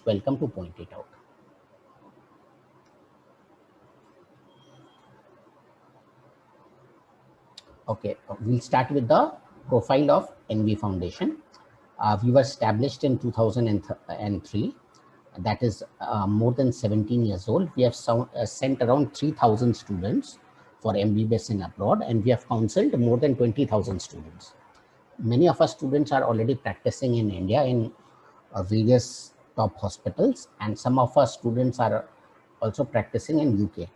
most welcome to point it out. Okay, we'll start with the profile of NV Foundation. We were established in 2003. That is more than 17 years old. We have sent around 3,000 students for MBBS in abroad, and we have counseled more than 20,000 students. Many of our students are already practicing in India in various top hospitals, and some of our students are also practicing in UK.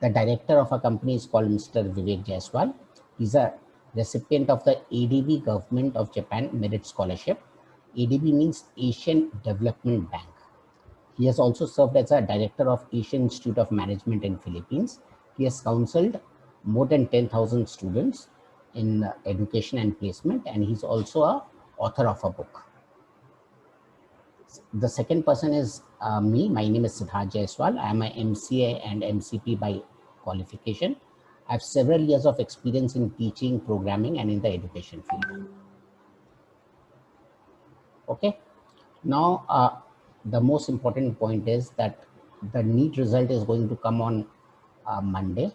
The director of our company is called Mr. Vivek Jaiswal. He's a recipient of the ADB Government of Japan Merit Scholarship. ADB means Asian Development Bank. He has also served as a director of Asian Institute of Management in Philippines. He has counseled more than 10,000 students in education and placement, and he's also an author of a book. The second person is me. My name is Siddharth Jaiswal. I am an MCA and MCP by qualification. I have several years of experience in teaching, programming, and in the education field. Okay. Now, the most important point is that the NEET result is going to come on Monday.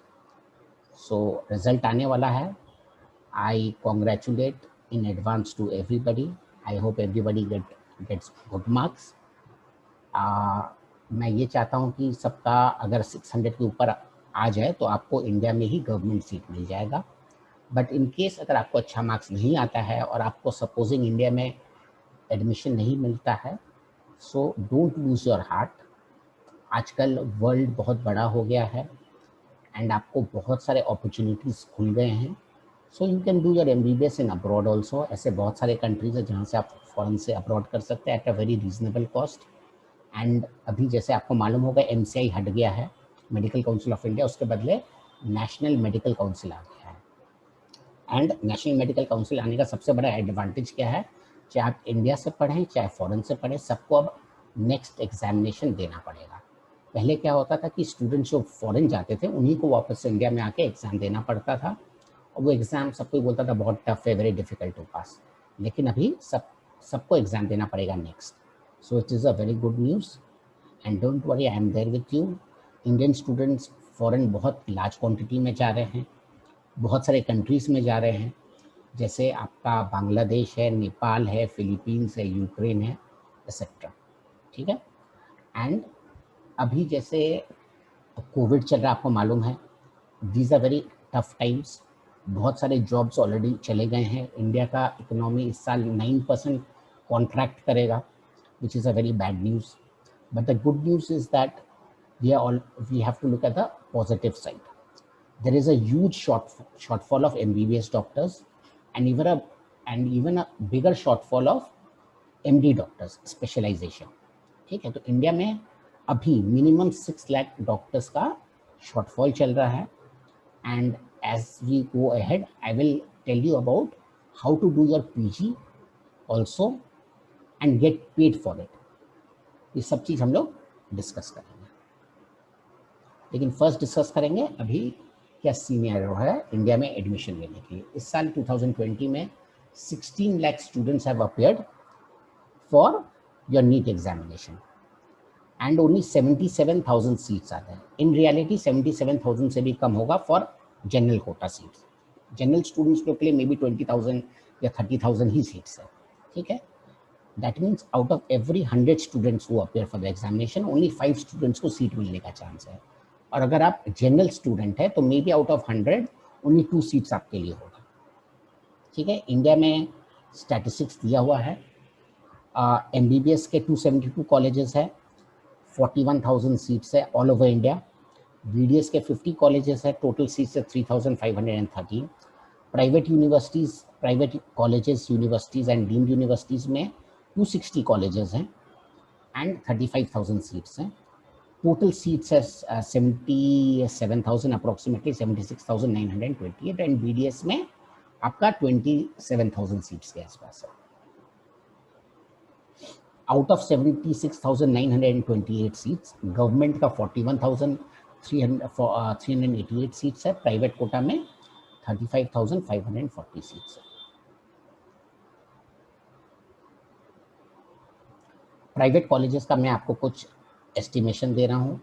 So, result aane wala hai. I congratulate in advance to everybody. I hope everybody gets good marks. मैं ये चाहता हूँ कि सबका अगर 600 के ऊपर आ जाए तो आपको इंडिया में ही गवर्नमेंट सीट मिल जाएगा. बट इन केस अगर आपको अच्छा मार्क्स नहीं आता है और आपको सपोजिंग इंडिया में एडमिशन नहीं मिलता है, so don't lose your heart. आजकल वर्ल्ड बहुत बड़ा हो गया है एंड आपको बहुत सारे अपॉर्चुनिटीज़ खुल गए हैं. So you can do your MBBS in abroad also. ऐसे बहुत सारे कंट्रीज है जहाँ से आप फॉरेन से अब्रॉड कर सकते हैं at a very reasonable cost. And अभी जैसे आपको मालूम होगा MCI हट गया है, मेडिकल काउंसिल ऑफ इंडिया, उसके बदले नेशनल मेडिकल काउंसिल आ गया है. एंड नेशनल मेडिकल काउंसिल आने का सबसे बड़ा एडवांटेज क्या है, चाहे आप इंडिया से पढ़ें चाहे फॉरेन से पढ़ें, सबको अब नेक्स्ट एग्जामिनेशन देना पड़ेगा. पहले क्या होता था कि स्टूडेंट्स जो फॉरेन जाते थे उन्हीं को वापस इंडिया में आके एग्ज़ाम देना पड़ता था, और वो एग्ज़ाम सबको बोलता था बहुत टफ है, वेरी डिफिकल्ट टू पास. लेकिन अभी सबको एग्ज़ाम देना पड़ेगा next. So it is a very good news and don't worry, I am there with you. Indian students foreign बहुत लार्ज क्वांटिटी में जा रहे हैं, बहुत सारे कंट्रीज़ में जा रहे हैं, जैसे आपका बांग्लादेश है, नेपाल है, फिलीपींस है, यूक्रेन है, एक्सेट्रा. ठीक है. एंड अभी जैसे कोविड चल रहा है, आपको मालूम है, these are very tough times. बहुत सारे जॉब्स ऑलरेडी चले गए हैं. इंडिया का इकोनॉमी इस साल 9% कॉन्ट्रैक्ट करेगा, which is a very bad news. But the good news is that we have to look at the positive side. There is a huge shortfall of MBBS doctors and even a bigger shortfall of MD doctors, specialization. ठीक है. तो India में अभी minimum 6 lakh doctors का shortfall चल रहा है. And as we go ahead, I will tell you about how to do your PG also and get paid for it. ये सब चीज़ हम लोग डिस्कस करेंगे. लेकिन फर्स्ट डिस्कस करेंगे अभी क्या सीनियर है इंडिया में एडमिशन लेने के लिए. इस साल 2020 में 16 lakh students have appeared for your NEET examination and only 77,000 seats आते हैं. इन रियलिटी 77,000 से भी कम होगा for general quota seats. General students के लिए मे बी 20,000 या 30,000 ही सीट्स है. ठीक है. That means out of every 100 students who appear for the examination only 5 students को सीट मिलने का चांस है. और अगर आप जनरल स्टूडेंट है तो may be out of 100 only 2 seats आपके लिए होगा. ठीक है. इंडिया में स्टैटिस्टिक्स दिया हुआ है. MBBS के 272 कॉलेजेस है, 41,000 सीट्स है ऑल ओवर इंडिया. BDS के 50 कॉलेजेस है, टोटल सीट्स है 3,513. Private universities, private colleges, universities and deemed universities में 260 कॉलेजेस हैं एंड 35,000 सीट्स हैं. टोटल सीट्स है 77,000 अप्रोक्सीमेटली 76,928 एंड BDS में आपका 27,000 सीट्स के आसपास है. आउट ऑफ 76,928 सीट्स गवर्नमेंट का 41,388 सीट्स है, प्राइवेट कोटा में 35,540 सीट्स है. प्राइवेट कॉलेजेस का मैं आपको कुछ एस्टिमेशन दे रहा हूँ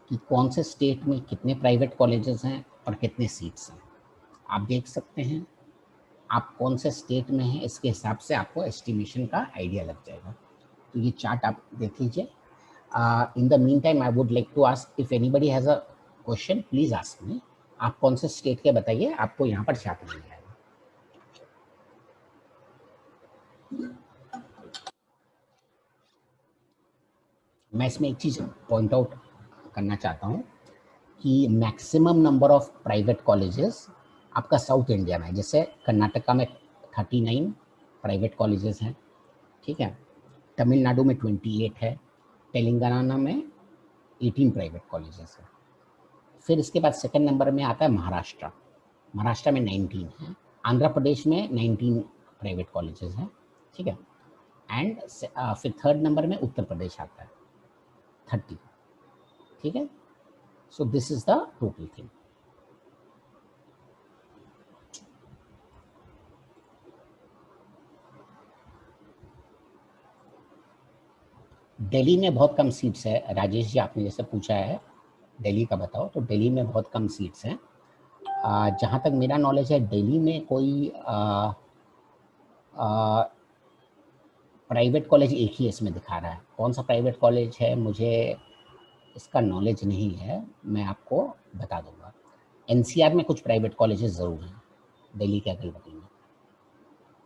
कि कौन से स्टेट में कितने प्राइवेट कॉलेजेस हैं और कितने सीट्स हैं। आप देख सकते हैं आप कौन से स्टेट में हैं, इसके हिसाब से आपको एस्टिमेशन का आइडिया लग जाएगा। तो ये चार्ट आप देख लीजिए। In the meantime I would like to ask if anybody has a question please ask me. आप कौन से स्टेट के बताइए, आपको यहाँ पर चार्ट मिल जाएगा। मैं इसमें एक चीज़ पॉइंट आउट करना चाहता हूँ कि maximum number of private colleges आपका साउथ इंडिया में है। जैसे कर्नाटका में 39 प्राइवेट कॉलेजेस हैं, ठीक है। तमिलनाडु में 28 है, तेलंगाना में 18 प्राइवेट कॉलेजेस हैं। फिर इसके बाद सेकंड नंबर में आता है महाराष्ट्र। महाराष्ट्र में 19 है। आंध्र प्रदेश में 19 प्राइवेट कॉलेजेस हैं, ठीक है। एंड फिर थर्ड नंबर में उत्तर प्रदेश आता है 30, ठीक है। So this is the total thing. Delhi में बहुत कम सीट्स है। राजेश जी आपने जैसे पूछा है दिल्ली का बताओ, तो दिल्ली में बहुत कम सीट्स हैं। जहाँ तक मेरा नॉलेज है दिल्ली में कोई प्राइवेट कॉलेज एक ही इसमें दिखा रहा है। कौन सा प्राइवेट कॉलेज है मुझे इसका नॉलेज नहीं है, मैं आपको बता दूंगा। एनसीआर में कुछ प्राइवेट कॉलेजेस ज़रूर हैं दिल्ली के अगल बगल में,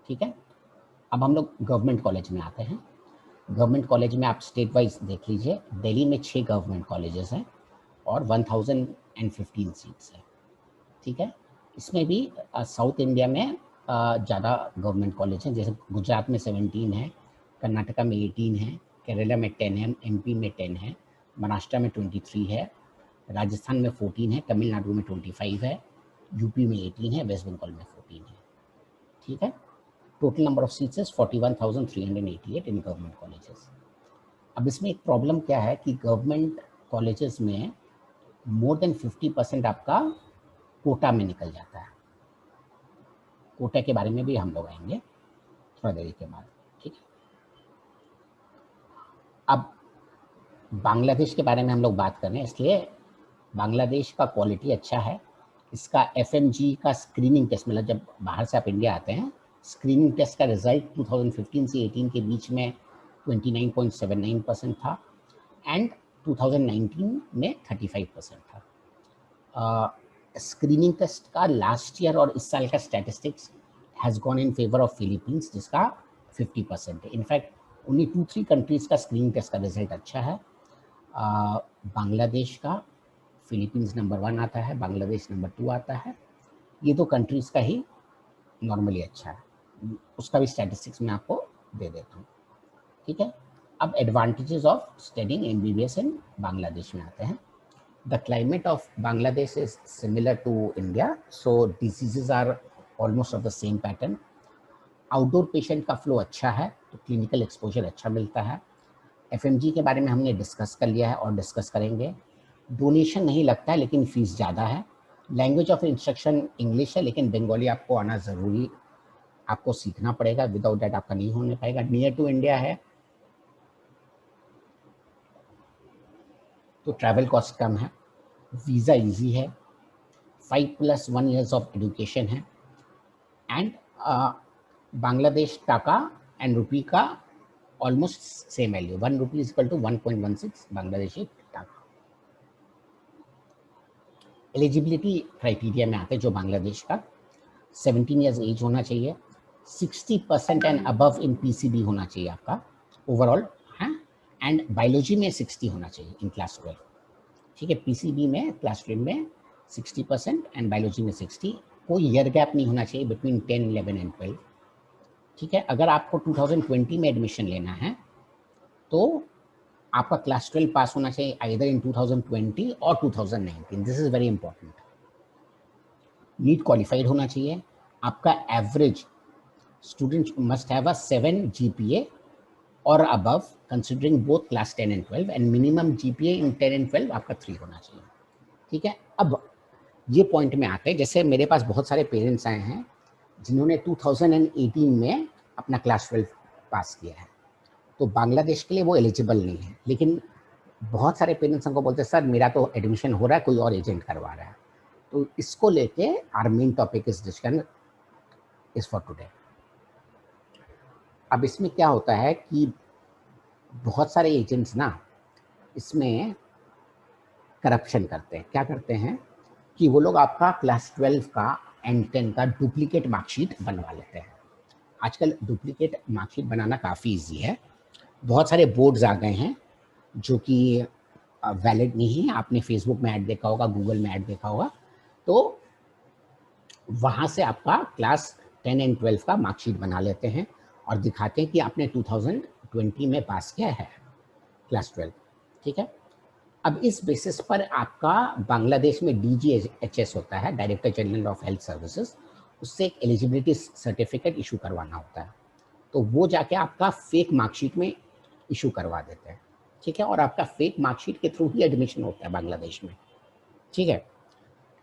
ठीक है। अब हम लोग गवर्नमेंट कॉलेज में आते हैं। गवर्नमेंट कॉलेज में आप स्टेट वाइज देख लीजिए। दिल्ली में 6 गवर्नमेंट कॉलेजेस हैं और 1015 सीट्स हैं, ठीक है। इसमें भी साउथ इंडिया में ज़्यादा गवर्नमेंट कॉलेज हैं। जैसे गुजरात में 17 है, कर्नाटका में 18 है, केरला में 10 है, एमपी में 10 है, महाराष्ट्र में 23 है, राजस्थान में 14 है, तमिलनाडु में 25 है, यूपी में 18 है, वेस्ट बंगाल में 14 है, ठीक है। Total number of seats is 41,388 in government colleges. अब इसमें एक प्रॉब्लम क्या है कि गवर्नमेंट कॉलेजेस में मोर देन 50% आपका कोटा में निकल जाता है। कोटा के बारे में भी हम लोग आएंगे थोड़ा देरी के बाद, ठीक है। अब बांग्लादेश के बारे में हम लोग बात कर रहे हैं, इसलिए बांग्लादेश का क्वालिटी अच्छा है। इसका FMG का स्क्रीनिंग टेस्ट, मतलब जब बाहर से आप इंडिया आते हैं, स्क्रीनिंग टेस्ट का रिजल्ट 2015 से 18 के बीच में 29.79% था एंड 2019 में 35% था। स्क्रीनिंग टेस्ट का लास्ट ईयर और इस साल का statistics has gone in favour of Philippines, जिसका 50% है। इनफैक्ट ओनली 2-3 कंट्रीज़ का स्क्रीनिंग टेस्ट का रिजल्ट अच्छा है। बांग्लादेश का, फिलीपींस नंबर 1 आता है, बांग्लादेश नंबर 2 आता है। ये 2 कंट्रीज़ का ही नॉर्मली अच्छा है, उसका भी स्टैटिस्टिक्स मैं आपको दे देता हूँ, ठीक है। अब advantages of studying MBBS in Bangladesh में आते हैं। The climate of Bangladesh is similar to India, so diseases are almost of the same pattern. Outdoor patient का फ्लो अच्छा है, तो क्लिनिकल एक्सपोजर अच्छा मिलता है। FMG के बारे में हमने डिस्कस कर लिया है और डिस्कस करेंगे। डोनेशन नहीं लगता है लेकिन फीस ज़्यादा है। लैंग्वेज ऑफ इंस्ट्रक्शन इंग्लिश है, लेकिन बंगाली आपको आना ज़रूरी, आपको सीखना पड़ेगा, विदाउट दैट आपका नहीं होने पाएगा। नियर टू इंडिया है तो ट्रैवल कॉस्ट कम है, वीज़ा इजी है, 5+1 years ऑफ एजुकेशन है and Bangladesh taka and rupee का almost same value, 1 rupee is equal to 1.16 Bangladeshi taka. Eligibility criteria में आते हैं जो बांग्लादेश का 17 ईयर्स एज होना चाहिए, 60% एंड अबव इन PCB होना चाहिए आपका ओवरऑल, है, एंड बायोलॉजी में 60 होना चाहिए इन क्लास 12, ठीक है। PCB में क्लास 12 में 60% एंड बायोलॉजी में 60। कोई ईयर गैप नहीं होना चाहिए बिटवीन 10, 11 एंड 12, ठीक है। अगर आपको 2020 में एडमिशन लेना है तो आपका क्लास 12 पास होना चाहिए आइदर इन 2020 और 2019। This is very important. NEET qualified होना चाहिए। आपका average student must have a 7 GPA और above considering both class 10 and 12 and minimum GPA in 10 and 12 आपका 3 होना चाहिए, ठीक है। अब ये पॉइंट में आते हैं, जैसे मेरे पास बहुत सारे पेरेंट्स आए हैं जिन्होंने 2018 में अपना क्लास 12 पास किया है, तो बांग्लादेश के लिए वो एलिजिबल नहीं है। लेकिन बहुत सारे पेरेंट्स हमको बोलते हैं सर मेरा तो एडमिशन हो रहा है, कोई और एजेंट करवा रहा है। तो इसको लेके our main topic is discussion is for today. अब इसमें क्या होता है कि बहुत सारे एजेंट्स ना इसमें करप्शन करते हैं। क्या करते हैं कि वो लोग आपका क्लास 12 का एंड 10 का डुप्लीकेट मार्कशीट बनवा लेते हैं। आजकल डुप्लीकेट मार्कशीट बनाना काफ़ी इजी है। बहुत सारे बोर्ड्स आ गए हैं जो कि वैलिड नहीं है। आपने फेसबुक में ऐड देखा होगा, गूगल में ऐड देखा होगा। तो वहाँ से आपका क्लास 10 एंड 12 का मार्कशीट बना लेते हैं और दिखाते हैं कि आपने 2020 में पास किया है क्लास 12। ठीक है। अब इस बेसिस पर आपका बांग्लादेश में DGHS होता है, director general of health services, उससे एक एलिजिबिलिटी सर्टिफिकेट इशू करवाना होता है। तो वो जाके आपका फेक मार्कशीट में इशू करवा देते हैं। ठीक है। और आपका फेक मार्कशीट के थ्रू ही एडमिशन होता है बांग्लादेश में। ठीक है।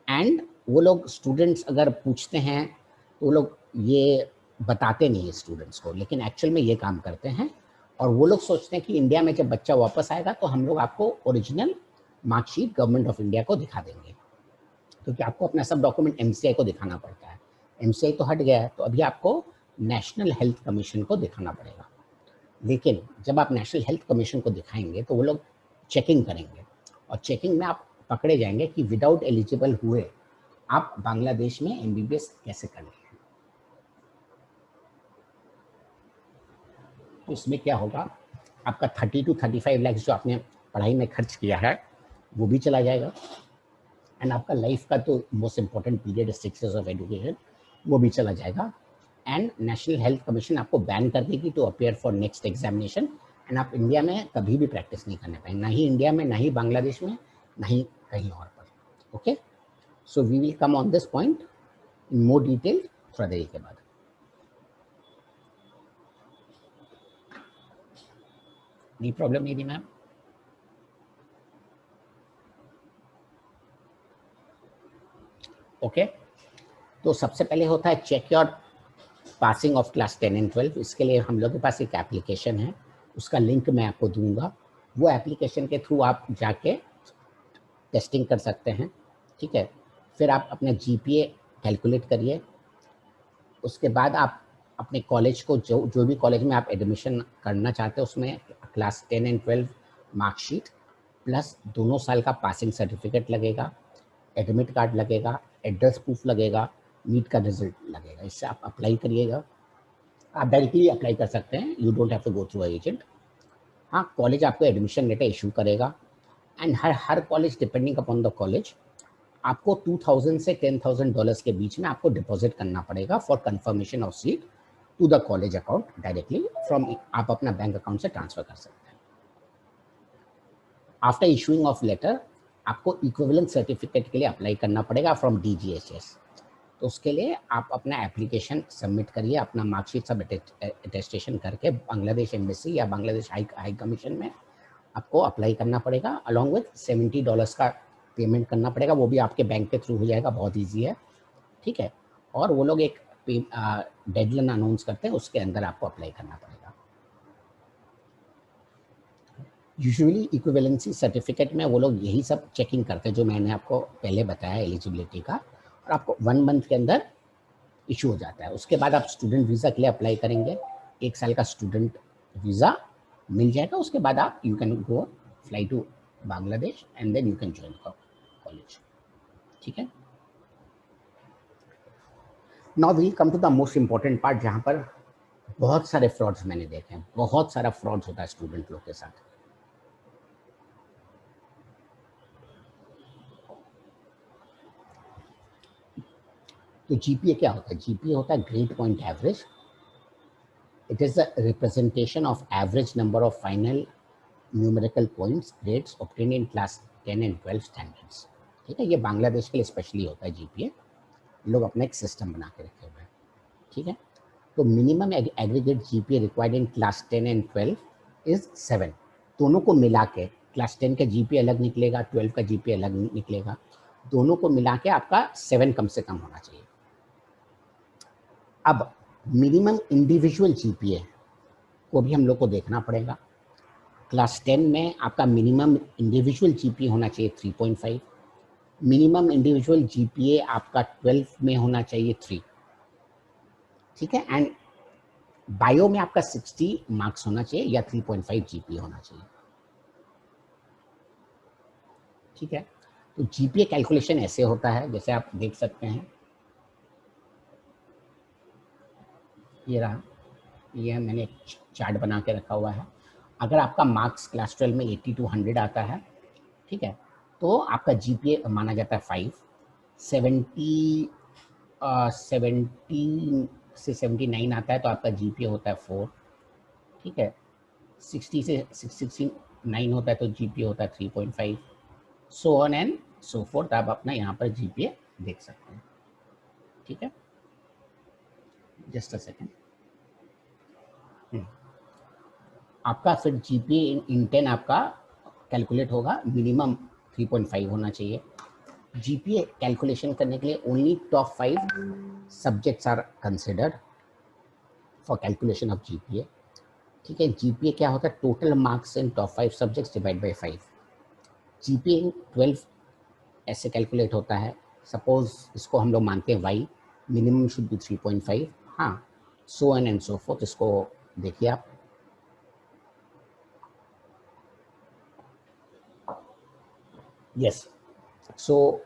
एंड वो लोग स्टूडेंट्स अगर पूछते हैं तो वो लोग ये बताते नहीं है स्टूडेंट्स को, लेकिन एक्चुअल में ये काम करते हैं। और वो लोग सोचते हैं कि इंडिया में जब बच्चा वापस आएगा तो हम लोग आपको original marksheet government of India को दिखा देंगे, क्योंकि आपको अपना सब डॉक्यूमेंट MCI को दिखाना पड़ता है। MCI तो हट गया है, तो अभी आपको नेशनल हेल्थ कमीशन को दिखाना पड़ेगा। लेकिन जब आप नेशनल हेल्थ कमीशन को दिखाएंगे तो वो लोग चेकिंग करेंगे, और चेकिंग में आप पकड़े जाएंगे कि विदाउट एलिजिबल हुए आप बांग्लादेश में MBBS कैसे कर लेंगे। तो इसमें क्या होगा, आपका 30 to 35 लाख जो आपने पढ़ाई में खर्च किया है वो भी चला जाएगा। एंड आपका लाइफ का तो most important period 6 years of education, वो भी चला जाएगा। एंड नेशनल हेल्थ कमीशन आपको बैन कर देगी to appear for next examination. And आप इंडिया में कभी भी प्रैक्टिस नहीं करने पाएंगे, ना ही इंडिया में, ना ही बांग्लादेश में, ना ही कहीं और पर। Okay, so we will come on this point in more detail थोड़ा देर के बाद। नहीं प्रॉब्लम नहीं थी मैम। ओके, तो सबसे पहले होता है check your passing of class 10 and 12। इसके लिए हम लोग के पास एक एप्लीकेशन है, उसका लिंक मैं आपको दूंगा। वो एप्लीकेशन के थ्रू आप जाके टेस्टिंग कर सकते हैं। ठीक है। फिर आप अपना GPA कैलकुलेट करिए। उसके बाद आप अपने कॉलेज को, जो भी कॉलेज में आप एडमिशन करना चाहते हैं, उसमें क्लास 10 एंड 12 मार्कशीट प्लस दोनों साल का पासिंग सर्टिफिकेट लगेगा, एडमिट कार्ड लगेगा, एड्रेस प्रूफ लगेगा, नीट का रिजल्ट लगेगा। इससे आप अप्लाई करिएगा। आप डायरेक्टली अप्लाई कर सकते हैं, you don't have to go through agent. हाँ, कॉलेज आपको एडमिशन लेटर इशू करेगा। एंड हर college depending upon the college आपको $2000 से $10,000 के बीच में आपको डिपॉजिट करना पड़ेगा for confirmation of seat to the college account directly from, आप अपना बैंक अकाउंट से ट्रांसफर कर सकते हैं। आफ्टर इशूइंग ऑफ लेटर आपको इक्विवेलेंट सर्टिफिकेट के लिए अप्लाई करना पड़ेगा फ्रॉम DGHS। तो उसके लिए आप अपना एप्लीकेशन सबमिट करिए, अपना मार्कशीट सब अटेस्टेशन करके बांग्लादेश एम्बेसी या बांग्लादेश हाई कमीशन में आपको अप्लाई करना पड़ेगा। अलॉन्ग विथ $70 का पेमेंट करना पड़ेगा, वो भी आपके बैंक के थ्रू हो जाएगा, बहुत ईजी है। ठीक है। और वो लोग एक डेडलाइन अनाउंस करते हैं, उसके अंदर आपको अप्लाई करना पड़ेगा। यूजुअली इक्विवेलेंसी सर्टिफिकेट में वो लोग यही सब चेकिंग करते हैं जो मैंने आपको पहले बताया एलिजिबिलिटी का, और आपको 1 मंथ के अंदर इशू हो जाता है। उसके बाद आप स्टूडेंट वीज़ा के लिए अप्लाई करेंगे, 1 साल का स्टूडेंट वीज़ा मिल जाएगा। उसके बाद आप you can go fly to Bangladesh and then you can join college. ठीक है। Now we come to the most important part, जहाँ पर बहुत सारे फ्रॉड्स मैंने देखे हैं। बहुत सारा फ्रॉड्स होता है स्टूडेंट लोग के साथ। तो GPA क्या होता है? GPA होता है grade point average. It is the representation of average number of final numerical points grades obtained in class 10 and 12 standards. ठीक है। ये बांग्लादेश के लिए स्पेशली होता है GPA, लोग अपना एक सिस्टम बना के रखे हुए हैं। ठीक है। तो minimum aggregate GPA required in class 10 and 12 is 7। दोनों को मिला के क्लास 10 का GPA अलग निकलेगा, 12 का GPA अलग निकलेगा, दोनों को मिला के आपका 7 कम से कम होना चाहिए। अब मिनिमम इंडिविजुअल GPA को भी हम लोग को देखना पड़ेगा। क्लास 10 में आपका मिनिमम इंडिविजुअल जीपीए होना चाहिए 3.5, मिनिमम इंडिविजुअल जीपीए आपका 12 में होना चाहिए 3, ठीक है। एंड बायो में आपका 60 मार्क्स होना चाहिए या 3.5 जीपीए होना चाहिए, ठीक है। तो जीपीए कैलकुलेशन ऐसे होता है, जैसे आप देख सकते हैं, ये रहा, ये मैंने चार्ट बना के रखा हुआ है। अगर आपका मार्क्स क्लास 12 में 80 to 100 आता है, ठीक है, तो आपका जीपीए माना जाता है 5, 70 से 79 आता है तो आपका जीपीए होता है 4, ठीक है। 60 से 69 होता है तो जीपीए होता है 3.5, so on and so fourth. आप अपना यहाँ पर जीपीए देख सकते हैं, ठीक है। Just a second. आपका फिर जीपीए इन 10 आपका कैलकुलेट होगा, मिनिमम 3.5 होना चाहिए। जीपीए कैलकुलेशन करने के लिए only top 5 subjects are considered for calculation of GPA, ठीक है। जीपीए क्या होता है? Total marks in top 5 subjects divide by 5। GPA in 12 ऐसे कैलकुलेट होता है, सपोज इसको हम लोग मानते हैं वाई, मिनिमम शुड बी 3.5, हाँ, so on and so fourth. इसको देखिए आप, यस। सो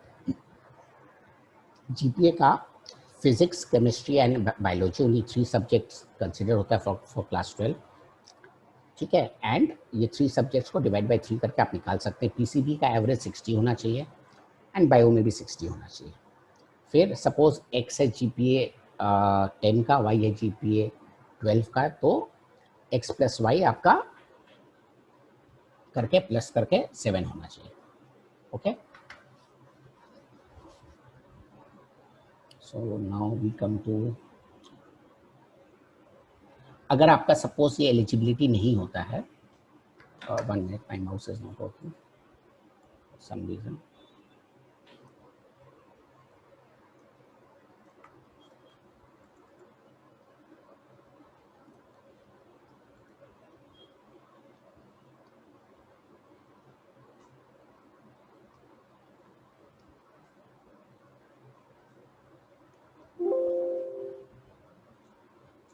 जीपीए का physics, chemistry and biology only 3 subjects consider होता है फॉर क्लास 12, ठीक है। एंड ये 3 सब्जेक्ट्स को डिवाइड बाय 3 करके आप निकाल सकते हैं। पीसीबी का एवरेज 60 होना चाहिए एंड बायो में भी 60 होना चाहिए। फिर सपोज एक्स है जीपीए 10 का, वाई है जीपीए 12 का, तो एक्स प्लस वाई आपका करके प्लस करके 7 होना चाहिए, okay. So now we come to, अगर आपका सपोज ये एलिजिबिलिटी नहीं होता है, 1 minute, my mouse is not working some reason,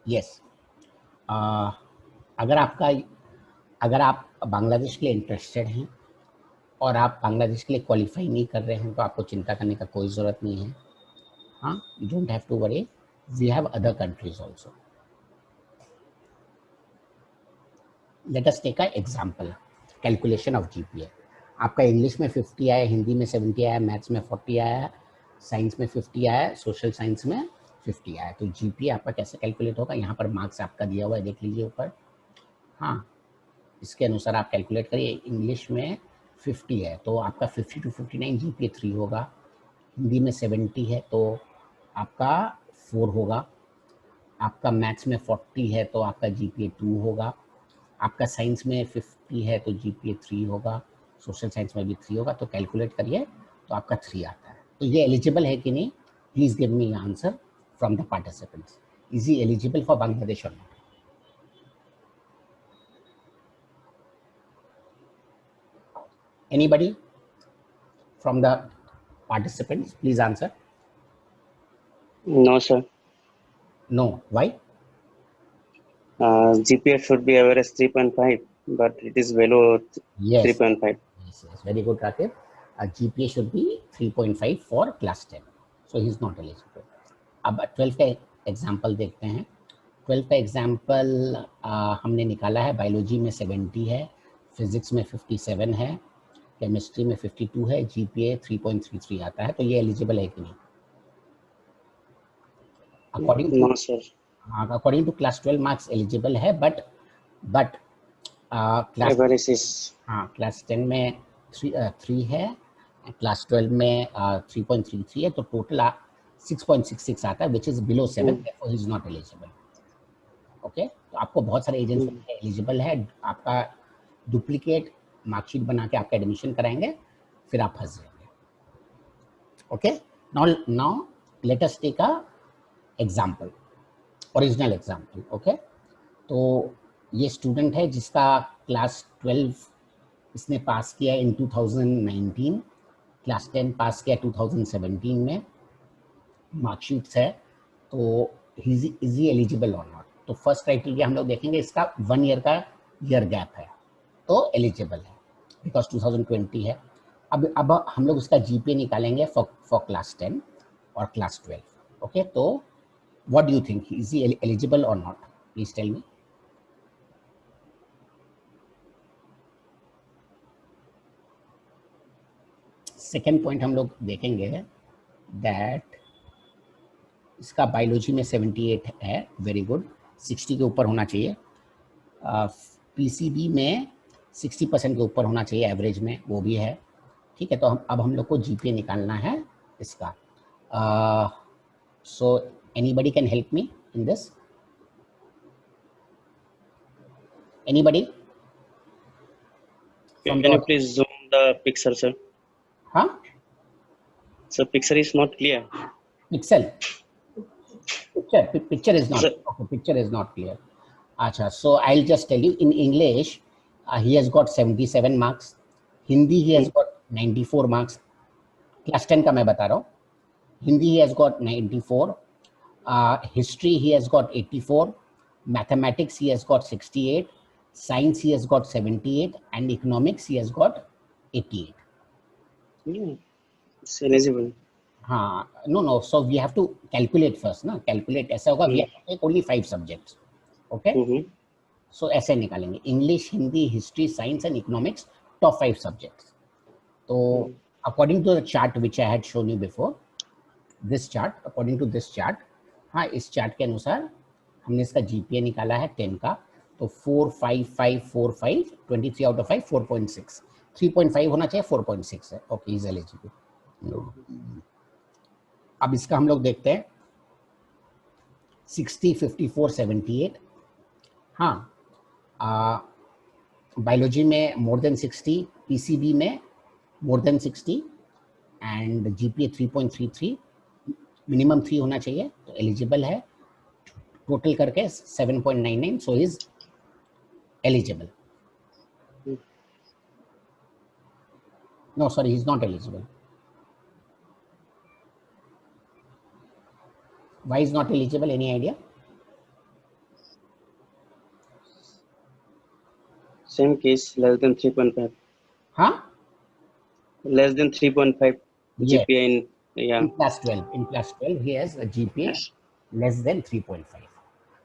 yes. अगर आपका, अगर आप बांग्लादेश के लिए इंटरेस्टेड हैं और आप बांग्लादेश के लिए क्वालिफाई नहीं कर रहे हैं तो आपको चिंता करने का कोई ज़रूरत नहीं है, हाँ, you don't have to worry, we have other countries also. Let us take a example, calculation of GPA. आपका इंग्लिश में 50 आया, हिंदी में 70 आया, मैथ्स में 40 आया, साइंस में 50 आया, सोशल साइंस में 50 आया, तो जीपीए आपका कैसे कैलकुलेट होगा? यहाँ पर मार्क्स आपका दिया हुआ है, देख लीजिए ऊपर, हाँ, इसके अनुसार आप कैलकुलेट करिए। इंग्लिश में 50 है तो आपका 50 to 59 जीपीए 3 होगा, हिंदी में 70 है तो आपका 4 होगा, आपका मैथ्स में 40 है तो आपका जीपीए 2 होगा, आपका साइंस में 50 है तो जीपीए 3 होगा, सोशल साइंस में भी 3 होगा, तो कैलकुलेट करिए तो आपका 3 आता है। तो ये एलिजिबल है कि नहीं? Please give me answer from the participants, is he eligible for Bangladesh or not? Anybody from the participants, please answer. No, sir. No, why? GPA should be average 3.5, but it is below Yes, 3.5. yes, yes, very good, Rakib. GPA should be 3.5 for class 10, so he is not eligible. अब 12 का example देखते हैं। 12 का example हमने निकाला है, biology में 70 है, फिजिक्स में 57 है, केमिस्ट्री में 52 है, जीपीए 3.33 आता है, तो ये एलिजिबल है कि नहीं? No, sir. According to class 12 marks eligible है, बट क्लास, Average is हाँ, क्लास 10 में 3 है, क्लास 12 में 3.33 है, तो टोटल 6.66 आता है, which is below 7, therefore he is not eligible, okay. तो आपको बहुत सारे एजेंट्स एलिजिबल है, आपका डुप्लीकेट मार्कशीट बना के आपका एडमिशन कराएंगे, फिर आप फंस जाएंगे, okay. Now let us take a example, original example, okay. तो ये स्टूडेंट है जिसका क्लास 12 इसने पास किया इन 2019, क्लास 10 पास किया 2017 में, मार्कशीट्स है, तो is he eligible or not. तो फर्स्ट क्राइटेरिया हम लोग देखेंगे, इसका 1 ईयर का ईयर गैप है तो एलिजिबल है बिकॉज 2020 है। अब हम लोग इसका जीपीए निकालेंगे फॉर क्लास 10 और क्लास 12। ओके, तो what do you think, is he eligible or not, please tell me. Second point हम लोग देखेंगे दैट इसका बायोलॉजी में 78 है, वेरी गुड, 60 के ऊपर होना चाहिए। पीसीबी में 60% के ऊपर होना चाहिए एवरेज में, वो भी है, ठीक है। तो अब हम लोग को जीपीए निकालना है इसका। So anybody can help me in this, anybody from Can you your. please zoom the picture, sir? हाँ, So picture is not clear. Pixel, picture is not Sir, okay, picture is not clear. Acha, so I'll just tell you in English, he has got 77 marks, Hindi he has got 94 marks, class 10 का मैं बता रहा हूँ। Hindi he has got 94, history he has got 84, mathematics he has got 68, science he has got 78, and economics he has got 88. it's eligible. हाँ, no, so we have to calculate first ना, calculate ऐसा होगा, we have to take only 5 subjects, okay? So ऐसे निकालेंगे, English, Hindi, history, science and economics, top 5 subjects. तो according to the chart which I had shown you before, this chart, according to this chart, हाँ, इस chart के अनुसार हमने इसका GPA निकाला है 10 का, तो 45545, 23 आउट ऑफ 5, 4.6, 3.5 होना चाहिए, 4.6 है, ओके, इज एलिजिबल। अब इसका हम लोग देखते हैं 60, 54, 78, हाँ, बायोलॉजी में मोर देन 60, पीसीबी में more than 60 and GPA 3.33, minimum 3 होना चाहिए, तो एलिजिबल है। टोटल करके 7.99, so is eligible. No sorry, is not eligible. Why is not eligible, any idea? Same case, less than 3.5. हाँ, Less than 3.5 ये GPA in, yeah. in class 12 he has a GPA Yes. less than 3.5.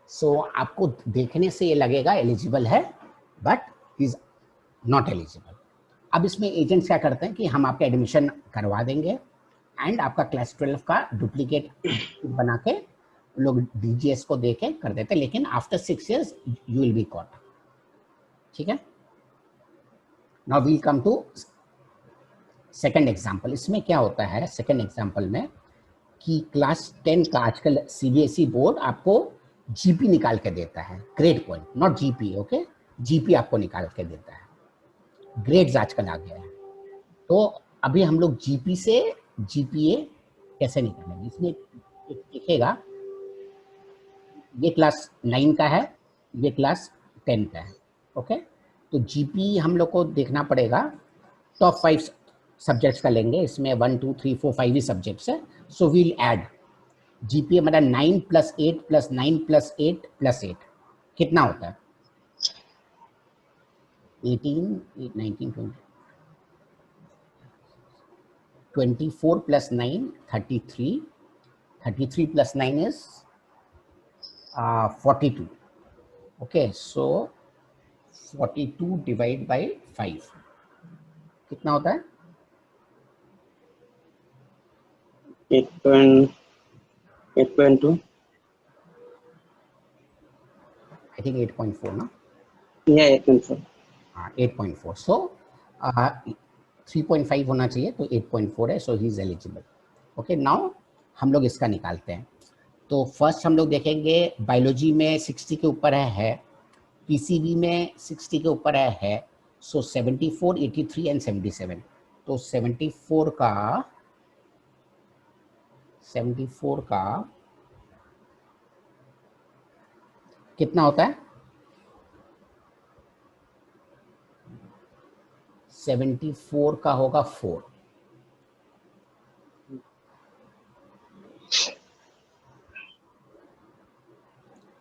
सो आपको देखने से ये लगेगा eligible है, but is not eligible. अब इसमें एजेंट्स क्या करते हैं कि हम आपका एडमिशन करवा देंगे एंड आपका क्लास 12 का डुप्लीकेट बना के लोग डीजीएस को दे के कर देते हैं, लेकिन after 6 years you will be caught, ठीक है। Now we'll come to second example. इसमें क्या होता है सेकेंड एग्जाम्पल में कि क्लास 10 का आजकल सीबीएसई बोर्ड आपको जीपी निकाल के देता है, grade point, not GP, okay, GP आपको निकाल के देता है, ग्रेड्स आजकल आ गया है। तो अभी हम लोग जीपी से जीपीए कैसे निकालेंगे, इसमें लिखेगा ये क्लास 9 का है, ये क्लास 10 का है, ओके। तो जीपी हम लोग को देखना पड़ेगा, टॉप 5 सब्जेक्ट्स का लेंगे, इसमें 1 2 3 4 5 ही सब्जेक्ट्स है, सो वील ऐड जीपीए हमारा 9 + 8 + 9 + 8 + 8 कितना होता है? 18, 19, 20, 24 + 9, 33, 33 + 9 is 42, okay, so 42 divide by 5 कितना होता है? 8.2. आई थिंक 8.4 ना, Yeah, 8.4. हाँ 8.4, सो 3.5 होना चाहिए, तो 8.4 है, so he is eligible. Okay, now हम लोग इसका निकालते हैं। तो फर्स्ट हम लोग देखेंगे बायोलॉजी में 60 के ऊपर है, पीसीबी में 60 के ऊपर है, सो 74, 83 एंड 77। तो 74 का कितना होता है? 74 का होगा 4।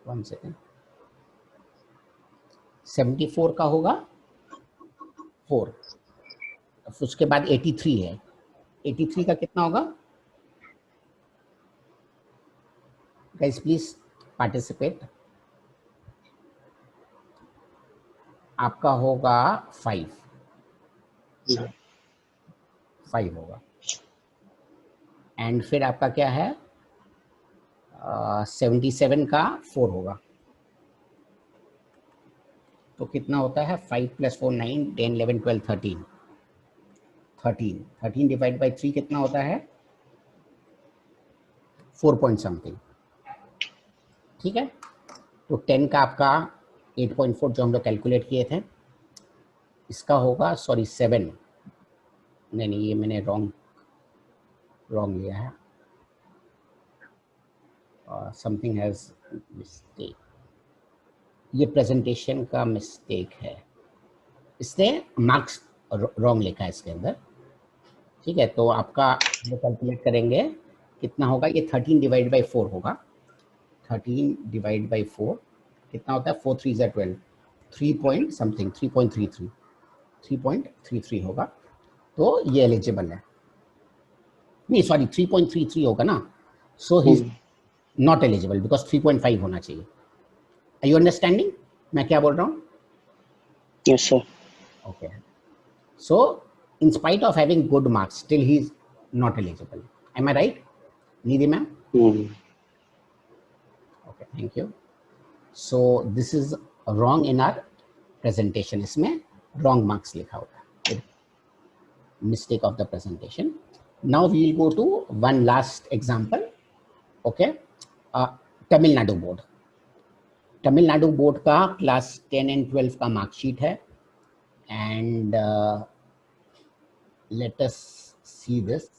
वन सेकेंड, 74 का होगा 4, उसके बाद 83 है, 83 का कितना होगा? Guys please participate. आपका होगा 5 होगा। एंड फिर आपका क्या है? 77 का 4 होगा, तो कितना होता है? 5 + 4 9 10 11 12 13 13 डिवाइड बाई 3 कितना होता है? 4 पॉइंट समथिंग। ठीक है, तो 10 का आपका 8.4 जो हम लोग कैलकुलेट किए थे, इसका होगा, सॉरी 7, नहीं ये मैंने रॉन्ग लिया है, समथिंग हैज मिस्टेक, ये प्रेजेंटेशन का मिस्टेक है, इसने मार्क्स रॉन्ग लिखा है इसके अंदर। ठीक है, तो आपका जो कैलकुलेट करेंगे कितना होगा? ये 13 डिवाइड बाई 4 होगा। 13 डिवाइड बाई 4 कितना होता है? 4 3 ज़ा 12, 3 पॉइंट समथिंग, 3.33 होगा, तो ये एलिजिबल है। नहीं सॉरी, 3.33 होगा ना, सो ही नॉट एलिजिबल बिकॉज 3.5 होना चाहिए। आर यू अंडरस्टैंडिंग मैं क्या बोल रहा हूँ? Yes, sir. Okay. So, in spite of having good marks, still he is not eligible. Am I right, Nidhi ma'am? Okay, thank you. So, this is wrong in our presentation. इसमें wrong marks लिखा हुआ है, mistake of the presentation. Now we will go to one last example. Okay, Tamil Nadu board. Tamil Nadu board का class 10 and 12 का marksheet है, and let us see this.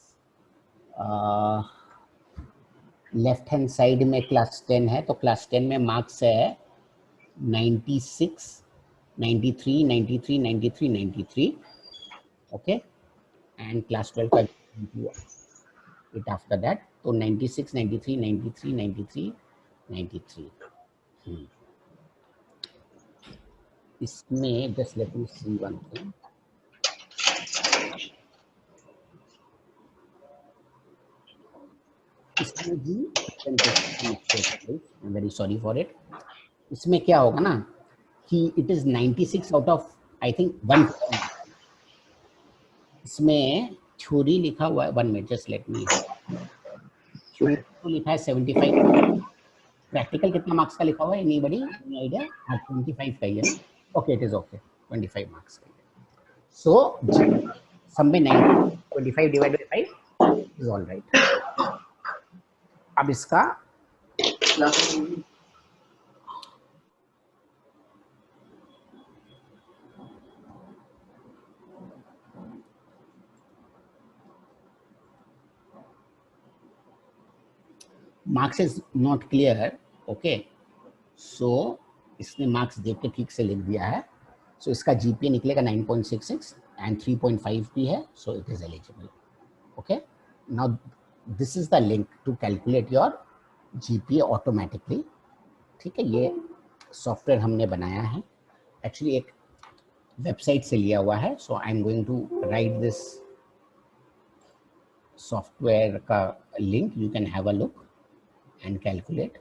Left hand side में class 10 है, तो class 10 में मार्क्स है 96, 93, 93, 93, 93, okay, and class 12 का it after that, तो 96, 93, 93, 93, 93। इसमें जस्ट लेट मी सी वन थिंग, इसमें भी वेरी सॉरी फॉर इट। इसमें क्या होगा ना कि it is 96 out of I think 1, इसमें थ्योरी लिखा हुआ है, 1 minute just let me, theory तो लिखा है 75, प्रैक्टिकल कितना मार्क्स का लिखा हुआ है? एनी बडी, एनी आइडिया? 25 का ही है ना? Okay, it is okay, 25 marks का। सो सम में 25 divide by 5 is all right. अब इसका marks is not clear, okay, so इसने मार्क्स देख के ठीक से लिख दिया है, सो इसका जीपीए निकलेगा 9.66 एंड 3.5 भी है, so it is eligible. Okay, now this is the link to calculate your GPA automatically. ठीक है, ये सॉफ्टवेयर हमने बनाया है, एक्चुअली एक वेबसाइट से लिया हुआ है, so I am going to write this software का link, you can have a look and calculate.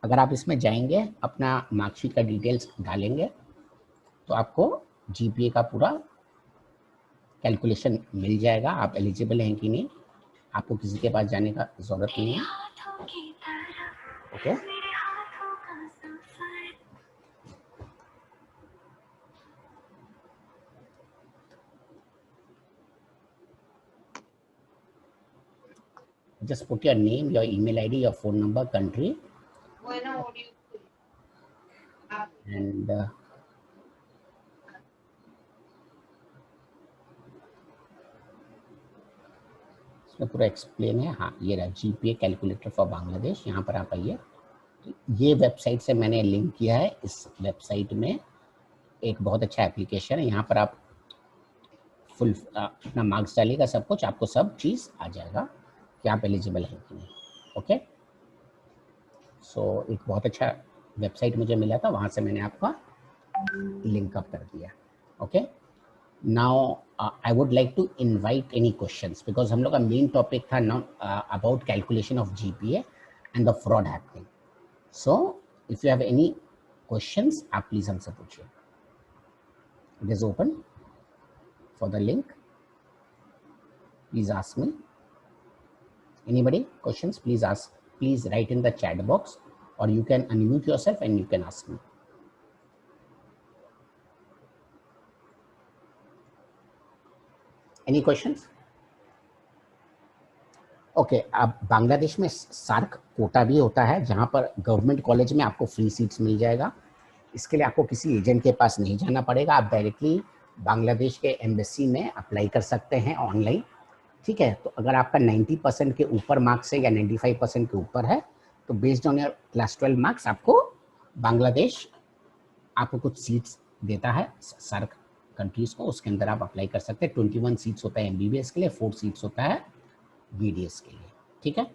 अगर आप इसमें जाएंगे, अपना मार्कशीट का डिटेल्स डालेंगे, तो आपको जीपीए का पूरा कैलकुलेशन मिल जाएगा, आप एलिजिबल हैं कि नहीं, आपको किसी के पास जाने का ज़रूरत नहीं है। Okay, just put your name, your email ID, your phone number, country, and इसमें पूरा एक्सप्लेन है। हाँ, ये रहा जीपीए कैलकुलेटर फॉर बांग्लादेश। यहाँ पर आप आइए, ये वेबसाइट से मैंने लिंक किया है। इस वेबसाइट में एक बहुत अच्छा एप्लीकेशन है, यहाँ पर आप फुल अपना मार्क्स डालिएगा, सब कुछ आपको सब चीज़ आ जाएगा कि आप एलिजिबल हैं कि नहीं। ओके, सो एक बहुत अच्छा वेबसाइट मुझे मिला था, वहाँ से मैंने आपका लिंक अप कर दिया। Okay, now I would like to invite any questions, because हम लोग का मेन टॉपिक था not about calculation of GPA and the fraud happening. So if you have any questions, आप प्लीज हमसे पूछिए। It is open for the link. Please ask me. Anybody questions? Please ask. Please write in the chat box, or you can unmute yourself and you can ask me. Any questions? Okay, अब बांग्लादेश में SAARC Kota भी होता है, जहां पर government college में आपको free seats मिल जाएगा। इसके लिए आपको किसी एजेंट के पास नहीं जाना पड़ेगा, आप डायरेक्टली बांग्लादेश के एम्बेसी में अप्लाई कर सकते हैं ऑनलाइन। ठीक है, तो अगर आपका 90% के ऊपर मार्क्स है या 95% के ऊपर है, तो based on your class 12 marks आपको बांग्लादेश आपको कुछ सीट्स देता है सार्क कंट्रीज को, उसके अंदर आप अप्लाई कर सकते हैं। 21 सीट्स होता है एमबीबीएस के लिए, 4 सीट्स होता है बीडीएस के लिए। ठीक है,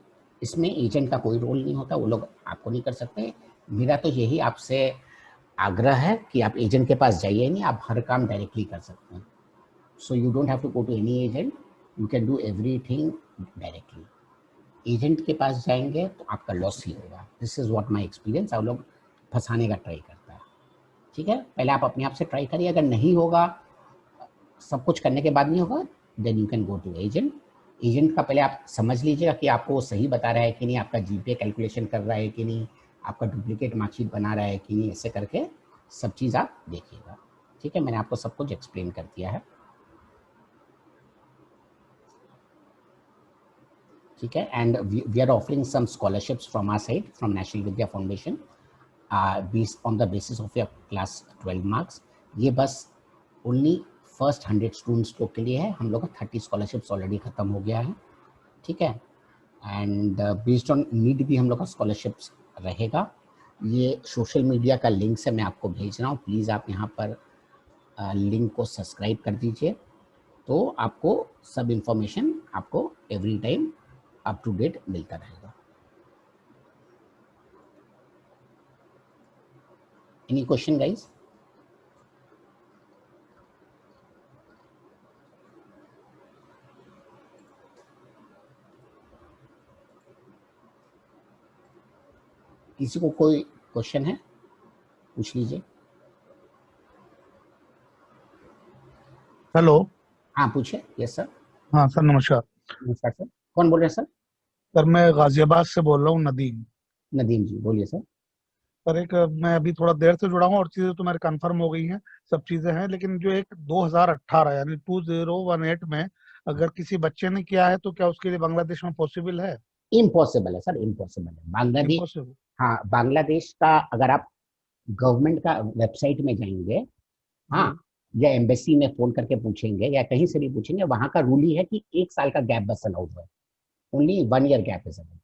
इसमें एजेंट का कोई रोल नहीं होता, वो लोग आपको नहीं कर सकते। मेरा तो यही आपसे आग्रह है कि आप एजेंट के पास जाइए नहीं, आप हर काम डायरेक्टली कर सकते हैं। So you don't have to go to any agent, you can do everything directly. Agent के पास जाएंगे तो आपका लॉस ही होगा। This is what my experience. आप लोग फंसाने का ट्राई करता है। ठीक है, पहले आप अपने आप से ट्राई करिए, अगर नहीं होगा, सब कुछ करने के बाद नहीं होगा, then you can go to agent. Agent का पहले आप समझ लीजिएगा कि आपको वो सही बता रहा है कि नहीं, आपका जीपीए कैलकुलेशन कर रहा है कि नहीं, आपका डुप्लीकेट मार्कशीट बना रहा है कि नहीं, ऐसे करके सब चीज़ आप देखिएगा। ठीक है, मैंने आपको सब कुछ एक्सप्लेन कर दिया है। ठीक है, and we are offering some scholarships from our side, from national Vidya foundation, on the basis of your class 12 marks. ये बस ओनली फर्स्ट 100 स्टूडेंट्स के लिए है। हम लोग का 30 स्कॉलरशिप्स ऑलरेडी खत्म हो गया है। ठीक है, एंड बेस्ड ऑन नीड भी हम लोग का स्कॉलरशिप्स रहेगा। ये सोशल मीडिया का लिंक से मैं आपको भेज रहा हूँ, प्लीज़ आप यहाँ पर लिंक को सब्सक्राइब कर दीजिए, तो आपको सब इंफॉर्मेशन आपको every time up to date मिलता रहेगा। Any question guys? किसी को कोई क्वेश्चन है, पूछ लीजिए। हेलो। हाँ पूछिए। Yes sir. हाँ सर, नमस्कार। नमस्कार सर, कौन बोल रहे हैं सर? सर मैं गाजियाबाद से बोल रहा हूँ, नदीम। नदीम जी, बोलिए सर। सर एक मैं अभी थोड़ा देर से जुड़ा हूँ और चीज़ें तो मेरे कंफर्म हो गई हैं, सब चीज़ें हैं, लेकिन जो एक 2018 यानी 2018 में अगर किसी बच्चे ने किया है तो क्या उसके लिए बांग्लादेश में पॉसिबल है? इम्पॉसिबल है सर, इम्पॉसिबल है बांग्लादेश। इम्पॉसिबल। हाँ, बांग्लादेश का अगर आप गवर्नमेंट का वेबसाइट में जाएंगे, हाँ, या एम्बेसी में फोन करके पूछेंगे या कहीं से भी पूछेंगे, वहां का रूल ही है कि 1 साल का गैप बस अलाउड है। Only 1 year gap is allowed.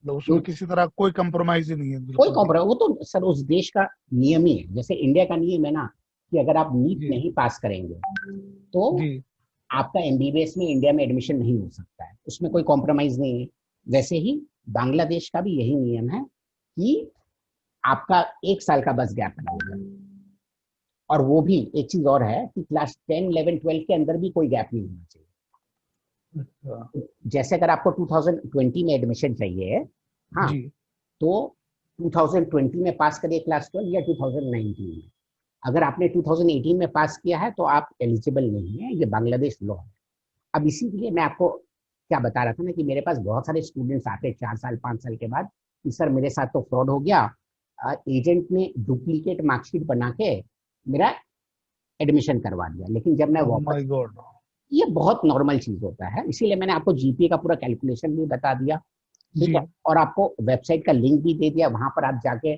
तो उसमें किसी तरह कोई कंप्रोमाइज ही नहीं है, कोई बिल्कुल भी। कॉम्प्रोमाइज, वो तो सर उस देश का नियम ही है। जैसे इंडिया का नियम है ना कि अगर आप नीट जी नहीं पास करेंगे तो जी। आपका एमबीबीएस में इंडिया में एडमिशन नहीं हो सकता है, उसमें कोई कॉम्प्रोमाइज नहीं है। वैसे ही बांग्लादेश का भी यही नियम है कि आपका 1 साल का बस गैप होगा। और वो भी एक चीज और है कि क्लास 10, 11, 12 के अंदर भी कोई गैप नहीं होना चाहिए। अच्छा। जैसे अगर आपको 2020 में एडमिशन चाहिए, हाँ, जी। तो 2020 में पास करिए क्लास 12 या 2019 में। अगर आपने 2018 में पास किया है तो आप एलिजिबल नहीं है, ये बांग्लादेश लॉ है। अब इसीलिए मैं आपको क्या बता रहा था ना कि मेरे पास बहुत सारे स्टूडेंट्स आते हैं 4 साल 5 साल के बाद कि सर मेरे साथ तो फ्रॉड हो गया, एजेंट ने डुप्लीकेट मार्कशीट बना के मेरा एडमिशन करवा दिया। लेकिन जब मैं ओह वापस माय गॉड। ये बहुत नॉर्मल चीज होता है, इसीलिए मैंने आपको जीपीए का पूरा कैलकुलेशन भी बता दिया, ठीक जी है, और आपको वेबसाइट का लिंक भी दे दिया, वहां पर आप जाके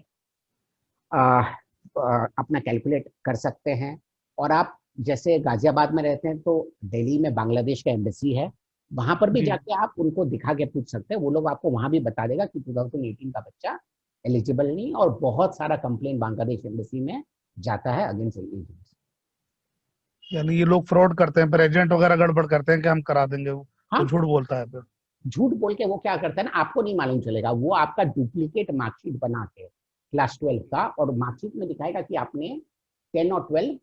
अपना कैलकुलेट कर सकते हैं। और आप जैसे गाजियाबाद में रहते हैं तो दिल्ली में बांग्लादेश का एम्बेसी है, वहां पर भी जी जाके आप उनको दिखा के पूछ सकते हैं, वो लोग आपको वहां भी बता देगा कि 2018 का बच्चा एलिजिबल नहीं। और बहुत सारा कंप्लेन बांग्लादेश एम्बेसी में जाता है अगेंस्ट एजेंट्स। यानी ये लोग फ्रॉड करते हैं, पर एजेंट वगैरह गड़बड़ करते हैं कि हम करा देंगे, वो हाँ, झूठ बोलता है फिर। झूठ बोल के वो क्या करता है ना, आपको नहीं मालूम चलेगा, वो आपका डुप्लीकेट मार्कशीट बना के क्लास 12 का, और मार्कशीट में दिखाएगा कि आपने 10 और 12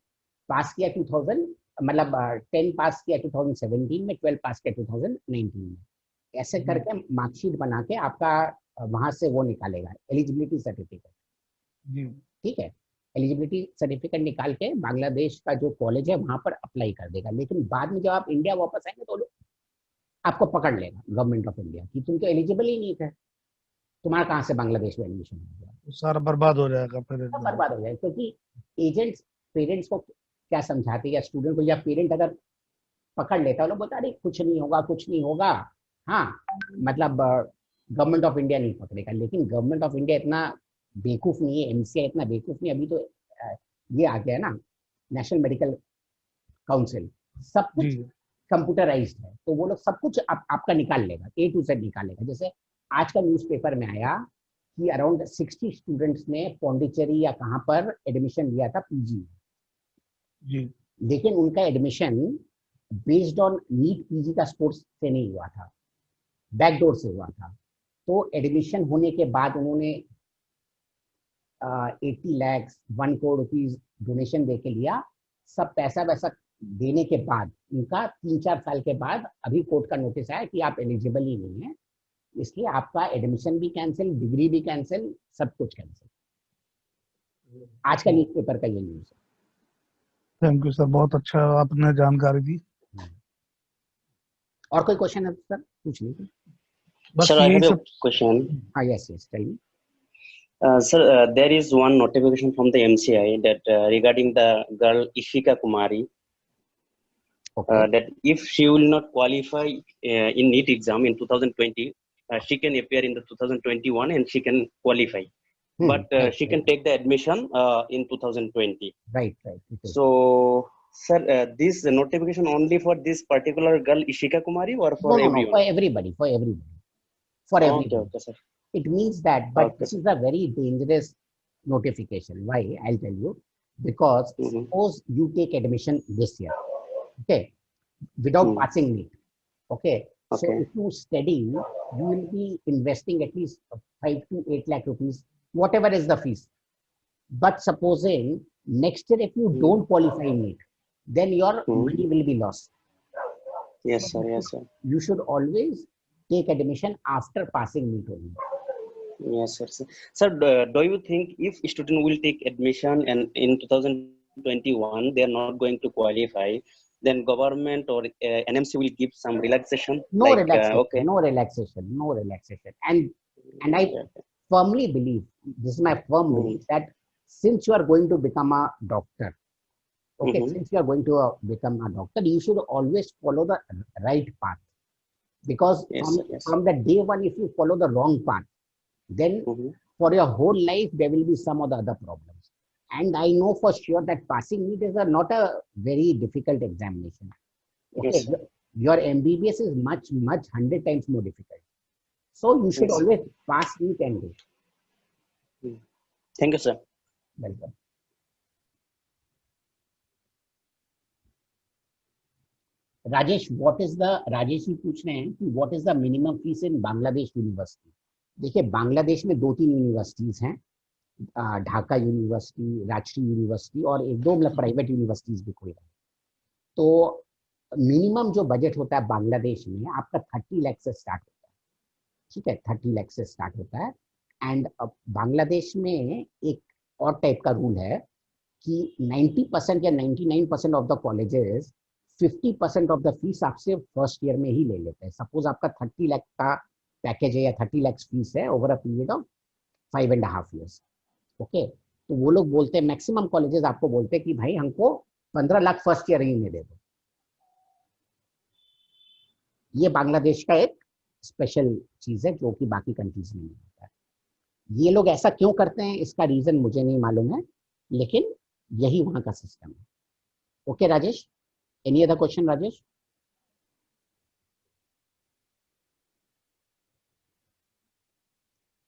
पास किया 2000, मतलब 10 पास किया 2017 में, 12 पास किया 2019 में, ऐसे जी करके मार्कशीट बना के आपका वहां से वो निकालेगा एलिजिबिलिटी सर्टिफिकेट, जी ठीक है। एलिजिबिलिटी सर्टिफिकेट निकाल के बांग्लादेश का जो कॉलेज है वहां पर अप्लाई कर देगा, लेकिन बाद में जब आप इंडिया वापस आएंगे तो आपको पकड़ लेगा गवर्नमेंट ऑफ इंडिया कि तुम तो एलिजिबल ही नहीं थे, तुम्हारा कहाँ से बांग्लादेश में एडमिशन हो गया। तो सारा बर्बाद हो जाएगा फिर सब एकदम। बर्बाद हो जाए, क्योंकि एजेंट्स पेरेंट्स को क्या समझाते हैं, या स्टूडेंट को, या पेरेंट अगर पकड़ लेता है, लोग बता रहे कुछ नहीं होगा, कुछ नहीं होगा, हाँ, मतलब गवर्नमेंट ऑफ इंडिया नहीं पकड़ेगा। लेकिन गवर्नमेंट ऑफ इंडिया इतना बेवकूफ नहीं है, एमसीआई इतना बेवकूफ नहीं है, अभी तो ये आ गया है ना, नेशनल मेडिकल काउंसिल, सब जी कुछ कंप्यूटराइज्ड है, तो वो लोग सब कुछ आपका निकाल लेगा, ए टू जेड निकाल लेगा। जैसे आज का न्यूज़पेपर में आया कि अराउंड 60 स्टूडेंट्स ने पौंडीचेरी या कहाँ पर एडमिशन लिया था पीजी में, जी लेकिन उनका admission based on NEET PG का स्पोर्ट्स से नहीं हुआ था, बैकडोर से हुआ था। तो एडमिशन होने के बाद उन्होंने 80 लाख 1 करोड़ रुपीज डोनेशन दे के लिया, सब पैसा वैसा देने के बाद उनका 3-4 साल के बाद अभी कोर्ट का नोटिस आया कि आप एलिजिबल ही नहीं है, इसलिए आपका एडमिशन भी कैंसिल, डिग्री भी कैंसिल, सब कुछ कैंसिल। आज का न्यूज़पेपर का ये न्यूज थैंक यू सर, बहुत अच्छा आपने जानकारी दी। है। और कोई क्वेश्चन है सर, पूछ लीजिए। बस Sir, I यही have a सब। question. हाँ, yes yes, tell Sir, there is one notification from the MCI that regarding the girl Ishika Kumari, okay. that if she will not qualify in NEET exam in 2020, she can appear in the 2021 and she can qualify. But right she can take the admission in 2020. Right right. So, sir, this notification only for this particular girl Ishika Kumari or No for no no, everyone? for everybody, for everybody, for Okay, everybody. okay, sir. It means that, but Okay, this sir. is a very dangerous notification. Why? I'll tell you. Because Mm-hmm. suppose you take admission this year, okay, without Mm. passing NEET, okay. So Okay. if you study, you will be investing at least 5 to 8 lakh rupees, whatever is the fees. But supposing next year if you Mm. don't qualify NEET, then your Mm. money will be lost. Yes, So sir. Yes, sir. you should always take admission after passing NEET only. Yes, sir. Sir, do you think if student will take admission and in 2021 they are not going to qualify, then government or NMC will give some relaxation? No Like, relaxation, okay. no relaxation, no relaxation. And I Okay. firmly believe, this is my firm Mm-hmm. belief, that since you are going to become a doctor, okay, Mm-hmm. since you are going to become a doctor, you should always follow the right path. Because Yes, sir. Yes. from the day one, if you follow the wrong path, then Mm-hmm. for your whole life there will be some of the other problems. And I know for sure that passing NEET is not a very difficult examination. Yes, Okay, sir. your MBBS is much 100 times more difficult. So you should Yes, sir. always pass NEET and do. Mm. Thank you, sir. Welcome. Rajesh, Rajesh ji पूछ रहे हैं कि what is the minimum fee in Bangladesh university. देखिए, बांग्लादेश में 2-3 universities हैं, Dhaka university, Rajshree university, और 1-2 मतलब private universities भी कोई है। तो मिनिमम जो बजट होता है बांग्लादेश में आपका 30 लाख से स्टार्ट होता है, ठीक है, 30 लाख से स्टार्ट होता है। एंड बांग्लादेश में एक और टाइप का रूल है कि 90% या 99% of the colleges 50% of the fees आपसे फर्स्ट ईयर में ही ले लेते हैं। सपोज आपका 30 लाख का पैकेज है या 30 लाख फीस है over a period of 5.5 years, okay, तो वो लोग बोलते हैं, मैक्सिमम कॉलेजेस आपको बोलते हैं कि भाई हमको 15 लाख फर्स्ट ईयर ही में दे दो, ये बांग्लादेश का एक स्पेशल चीज है जो कि बाकी कंट्रीज में नहीं होता है। ये लोग ऐसा क्यों करते हैं इसका रीजन मुझे नहीं मालूम है, लेकिन यही वहां का सिस्टम है। Okay Rajesh, any other question Rajesh?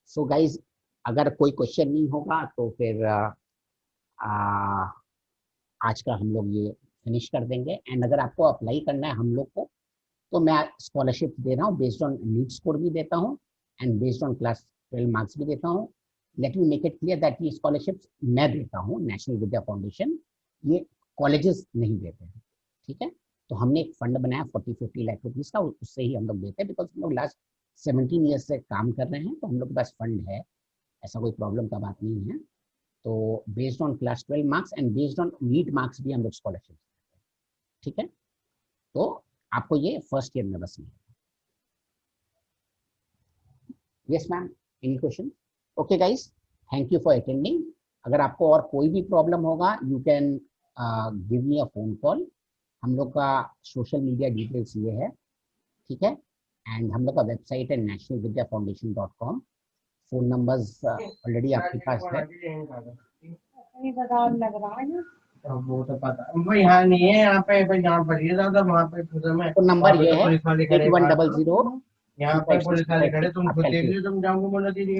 So guys, अगर कोई क्वेश्चन नहीं होगा तो फिर आज का हम लोग ये फिनिश कर देंगे। एंड अगर आपको अप्लाई करना है हम लोग को, तो मैं स्कॉलरशिप दे रहा हूँ, बेस्ड ऑन नीट स्कोर भी देता हूँ and based on class 12 marks भी देता हूँ। Let me make it clear that ये स्कॉलरशिप्स मैं देता हूँ, नेशनल विद्या फाउंडेशन, ये कॉलेजेस नहीं देते हैं, ठीक है। तो हमने एक फंड बनाया 40-50 लाख रुपीज का, उससे ही हम लोग देते हैं, बिकॉज हम लोग लास्ट 17 ईयर्स से काम कर रहे हैं, तो हम लोग के पास फंड है, ऐसा कोई प्रॉब्लम का बात नहीं है। तो based on class 12 marks and based on NEET marks भी हम लोग स्कॉलरशिप देते हैं, ठीक है। तो आपको ये फर्स्ट ईयर में बस मिलेगा। Yes ma'am, any question? Okay guys, thank you for attending. अगर आपको और कोई भी प्रॉब्लम होगा, you can give me a phone call. हम लोग का सोशल मीडिया डिटेल्स ये है, ठीक है। एंड हम लोग का वेबसाइट है nationalvidyafoundation.com। फोन नंबर्स ऑलरेडी आपके पास है। वो तो पता भाई, यहाँ नहीं है, यहाँ पे जहाँ पर ज्यादा वहाँ पे तो नंबर ये है 8100। यहाँ पे पुलिस वाले खड़े, तुम खुद देख लो, तुम जाओगे बोलो दीदी।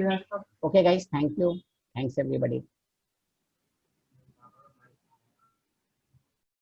Okay guys, thank you, thanks everybody.